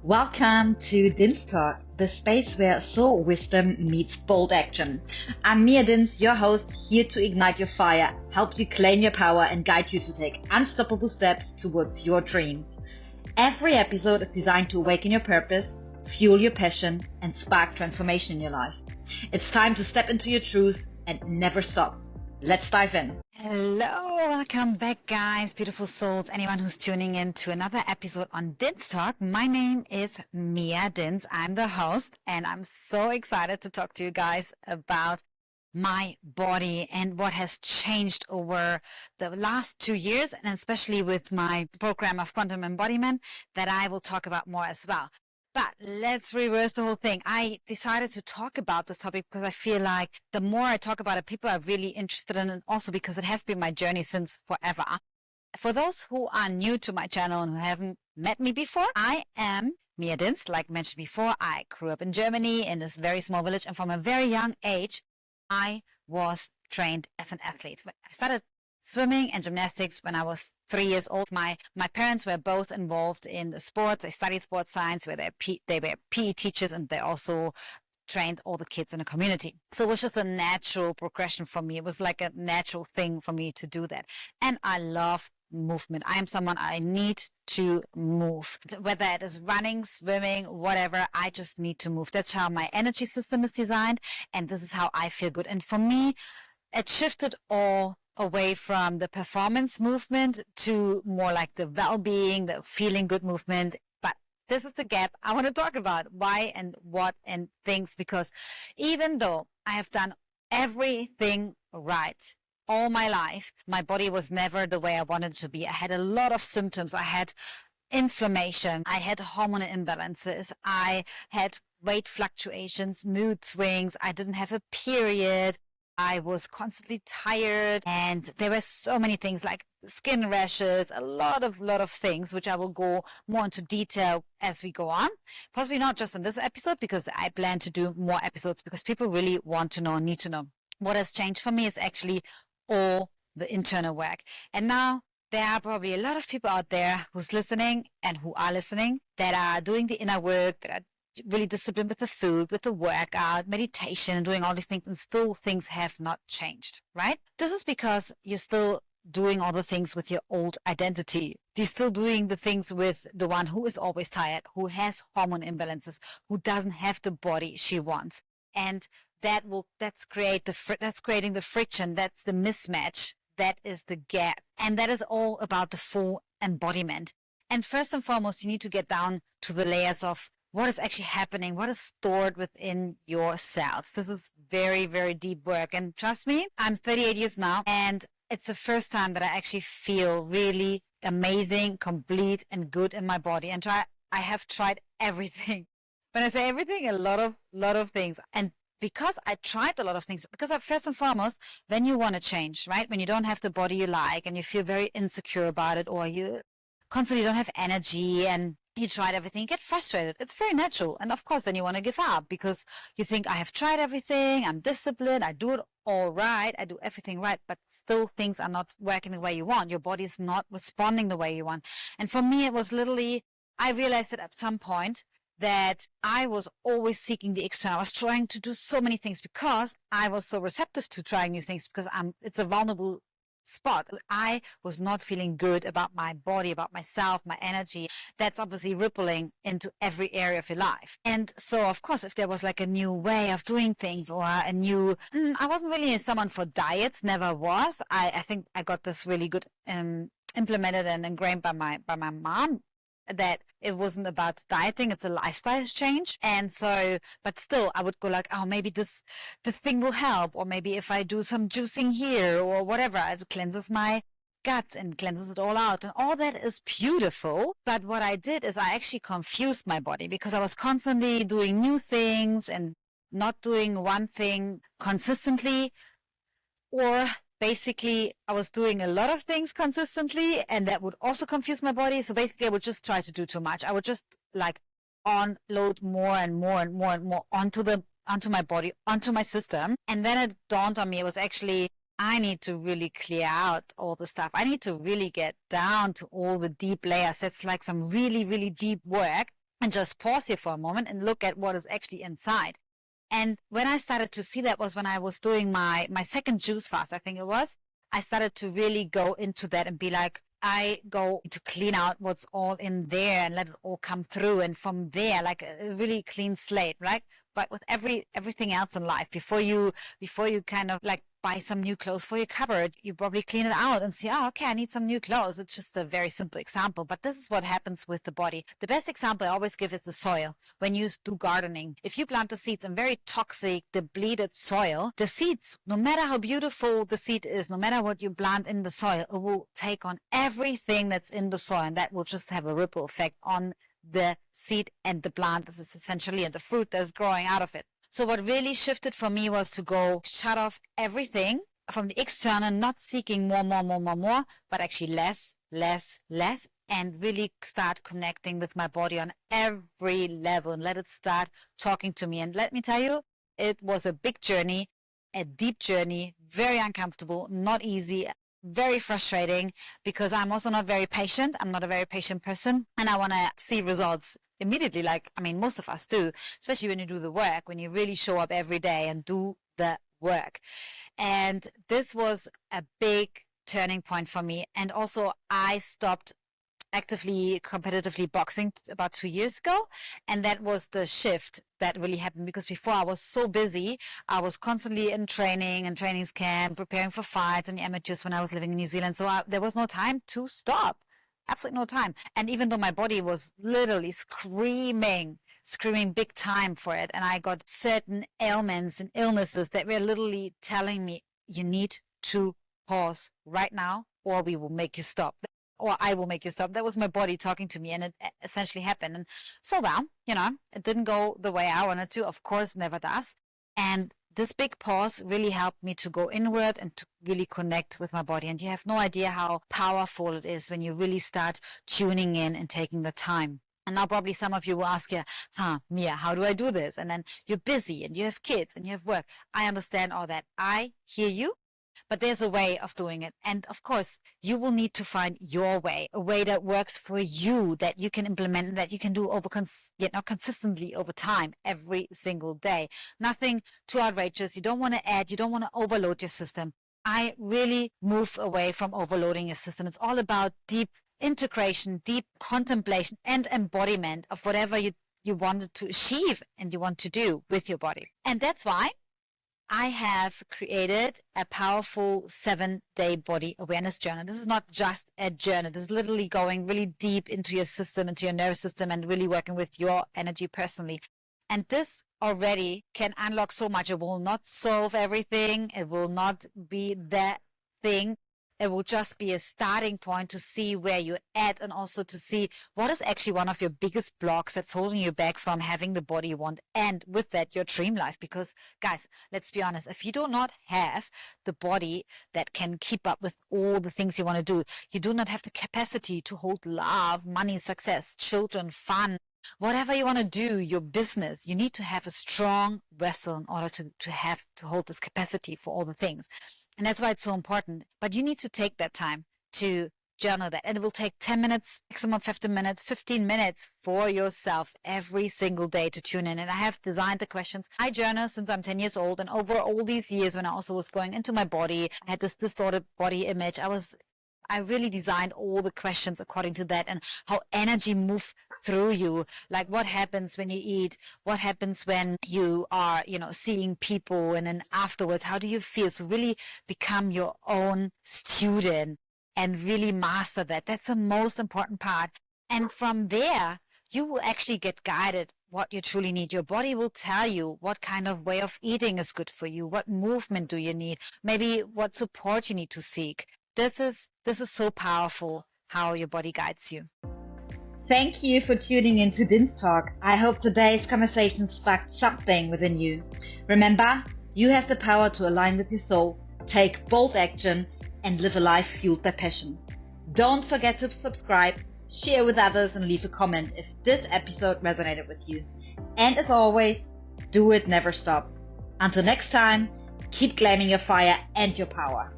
Welcome to Din's Talk, the space where soul wisdom meets bold action. I'm Mia Dins, your host, here to ignite your fire, help you claim your power, and guide you to take unstoppable steps towards your dream. Every episode is designed to awaken your purpose, fuel your passion, and spark transformation in your life. It's time to step into your truth and never stop. Let's dive in. Hello, welcome back, guys, beautiful souls, anyone who's tuning in to another episode on Dins Talk. My name is Mia Dins. I'm the host, and I'm so excited to talk to you guys about my body and what has changed over the last 2 years, and especially with my program of quantum embodiment that I will talk about more as well. But let's reverse the whole thing. I decided to talk about this topic because I feel like the more I talk about it, people are really interested in it, also because it has been my journey since forever. For those who are new to my channel and who haven't met me before, I am Mia Dins. Like mentioned before, I grew up in Germany in this very small village, and from a very young age, I was trained as an athlete. I started swimming and gymnastics when I was 3 years old. My parents were both involved in the sports. They studied sports science, where they were PE teachers, and they also trained all the kids in the community. So it was just a natural progression for me. It was like a natural thing for me to do that. And I love movement. I am someone, I need to move. Whether it is running, swimming, whatever, I just need to move. That's how my energy system is designed, and this is how I feel good. And for me, it shifted all away from the performance movement to more like the well-being, the feeling good movement. But this is the gap I want to talk about, why and what and things, because even though I have done everything right all my life, my body was never the way I wanted it to be. I had a lot of symptoms. I had inflammation. I had hormone imbalances. I had weight fluctuations, mood swings. I didn't have a period. I was constantly tired, and there were so many things like skin rashes, a lot of things, which I will go more into detail as we go on. Possibly not just in this episode, because I plan to do more episodes because people really want to know, need to know. What has changed for me is actually all the internal work. And now there are probably a lot of people out there who's listening and who are listening that are doing the inner work, that are really disciplined with the food, with the workout, meditation, and doing all these things, and still things have not changed, right? This is because you're still doing all the things with your old identity. You're still doing the things with the one who is always tired, who has hormone imbalances, who doesn't have the body she wants. And that's creating the friction, that's the mismatch, that is the gap. And that is all about the full embodiment. And first and foremost, you need to get down to the layers of what is actually happening, what is stored within your cells. This is very, very deep work. And trust me, I'm 38 years now, and it's the first time that I actually feel really amazing, complete, and good in my body. And I have tried everything. When I say everything, a lot of things. And because I tried a lot of things, because first and foremost, when you want to change, right? When you don't have the body you like and you feel very insecure about it, or you constantly don't have energy and you tried everything, you get frustrated. It's very natural. And of course, then you want to give up because you think, I have tried everything, I'm disciplined, I do it all right, I do everything right, but still things are not working the way you want. Your body is not responding the way you want. And for me, it was literally, I realized that at some point that I was always seeking the external. I was trying to do so many things because I was so receptive to trying new things, because it's a vulnerable spot. I was not feeling good about my body, about myself, my energy. That's obviously rippling into every area of your life. And so, of course, if there was like a new way of doing things, or a new, I wasn't really someone for diets, never was. I think I got this really good implemented and ingrained by my mom, that it wasn't about dieting, it's a lifestyle change. And so, but still I would go like, oh, maybe the thing will help, or maybe if I do some juicing here or whatever, it cleanses my gut and cleanses it all out, and all that is beautiful. But what I did is I actually confused my body, because I was constantly doing new things and not doing one thing consistently, or basically I was doing a lot of things consistently, and that would also confuse my body. So basically I would just try to do too much. I would just like unload more and more and more and more onto my body, onto my system. And then it dawned on me, it was actually, I need to really clear out all the stuff. I need to really get down to all the deep layers. That's like some really, really deep work. and just pause here for a moment and look at what is actually inside. And when I started to see that was when I was doing my second juice fast, I think it was. I started to really go into that and be like, I go to clean out what's all in there and let it all come through. And from there, like a really clean slate, right? But with everything else in life, before you kind of like buy some new clothes for your cupboard, you probably clean it out and see, oh, okay, I need some new clothes. It's just a very simple example, but this is what happens with the body. The best example I always give is the soil. When you do gardening, if you plant the seeds in very toxic, depleted soil, the seeds, no matter how beautiful the seed is, no matter what you plant in the soil, it will take on everything that's in the soil, and that will just have a ripple effect on the seed and the plant. This is essentially and the fruit that's growing out of it. So what really shifted for me was to go shut off everything from the external, not seeking more, but actually less, and really start connecting with my body on every level and let it start talking to me. And let me tell you, it was a big journey, a deep journey, very uncomfortable, not easy, very frustrating, because I'm also not very patient. I'm not a very patient person, and I want to see results immediately. Like, I mean, most of us do, especially when you do the work, when you really show up every day and do the work. And this was a big turning point for me. And also I stopped actively competitively boxing about 2 years ago, and that was the shift that really happened, because before I was so busy. I was constantly in training and trainings camp, preparing for fights and the amateurs when I was living in New Zealand, so there was no time to stop, absolutely no time. And even though my body was literally screaming big time for it, and I got certain ailments and illnesses that were literally telling me, you need to pause right now or we will make you stop, or I will make you stop. That was my body talking to me, and it essentially happened. And so, well, it didn't go the way I wanted to. Of course, never does. And this big pause really helped me to go inward and to really connect with my body. And you have no idea how powerful it is when you really start tuning in and taking the time. And now probably some of you will ask, Mia, how do I do this? And then you're busy and you have kids and you have work. I understand all that. I hear you. But there's a way of doing it. And of course, you will need to find your way, a way that works for you, that you can implement, that you can do consistently over time, every single day. Nothing too outrageous. You don't want to add, you don't want to overload your system. I really move away from overloading your system. It's all about deep integration, deep contemplation and embodiment of whatever you wanted to achieve and you want to do with your body. And that's why I have created a powerful 7-day body awareness journal. This is not just a journal. This is literally going really deep into your system, into your nervous system, and really working with your energy personally. And this already can unlock so much. It will not solve everything. It will not be that thing. It will just be a starting point to see where you're at, and also to see what is actually one of your biggest blocks that's holding you back from having the body you want, and with that, your dream life. Because guys, let's be honest, if you do not have the body that can keep up with all the things you want to do, you do not have the capacity to hold love, money, success, children, fun, whatever you want to do, your business, you need to have a strong vessel in order to hold this capacity for all the things. And that's why it's so important. But you need to take that time to journal that. And it will take 10 minutes, maximum 15 minutes, 15 minutes for yourself every single day to tune in. And I have designed the questions. I journal since I'm 10 years old. And over all these years, when I also was going into my body, I had this distorted body image. I really designed all the questions according to that, and how energy moves through you. Like what happens when you eat? What happens when you are, seeing people, and then afterwards, how do you feel? So really become your own student and really master that. That's the most important part. And from there, you will actually get guided what you truly need. Your body will tell you what kind of way of eating is good for you. What movement do you need? Maybe what support you need to seek. This is so powerful, how your body guides you. Thank you for tuning in to Din's Talk. I hope today's conversation sparked something within you. Remember, you have the power to align with your soul, take bold action, and live a life fueled by passion. Don't forget to subscribe, share with others, and leave a comment if this episode resonated with you. And as always, do it, never stop. Until next time, keep claiming your fire and your power.